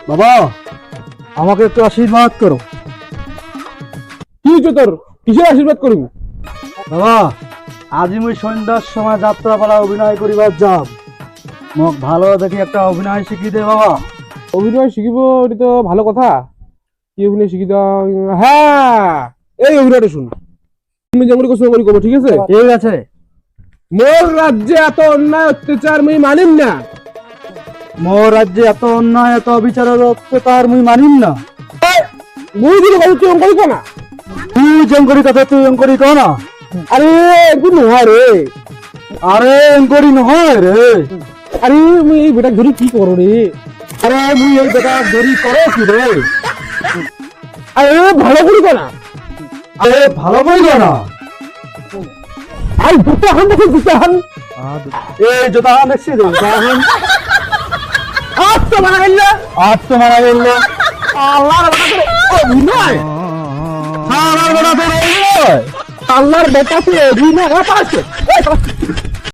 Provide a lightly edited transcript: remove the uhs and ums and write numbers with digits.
বাবা আমাকে একটু আশীর্বাদ করো। কি হয়েছে তোর? কিসের আশীর্বাদ করবি? বাবা আজি মুই সন্ধ্যার সময় যাত্রাপালা অভিনয় করিবার যাব, মোক ভালো দেখি একটা অভিনয় শিখি দে বাবা। অভিনয় শিখিব, এটা তো ভালো কথা। কি অভিনয় শিখি দাও? হ্যাঁ, এই অভিনয়টা শুন। তুমি যেমন করছো ওমনি করবো, ঠিক আছে? ঠিক আছে। মোর রাজ্যে এত অন্যায় অত্যাচার মুই মানিম না। মোর রাজ্যে এত অন্যায় এত অবিচারের অত্যাচার মুই মানিম না। মুই যদি বলি তুই অঙ্করি কো না। তুই জঙ্করি কথা তুই অঙ্করি কো না। আরে একদিন নহয় রে। আরে অঙ্করি নহয় রে। আরে মুই এই বেটা ধরি কি করো রে? আরে মুই এই বেটা দেরি করো কি রে? আরে ভালো করি কো না। আরে ভালো করি কো না। আরে দুটো হান দেখো, দুটো হান। এই জোতা হান দেখছি রে, জোতা হান। আজ তো মারা গেল। আজ তো মারা গেল। আল্লাহর বেটা করে অভিনয়। আমার বেটা তোর অভিনয়। আল্লাহর বেটা করে অভিনয় পাচ্ছে।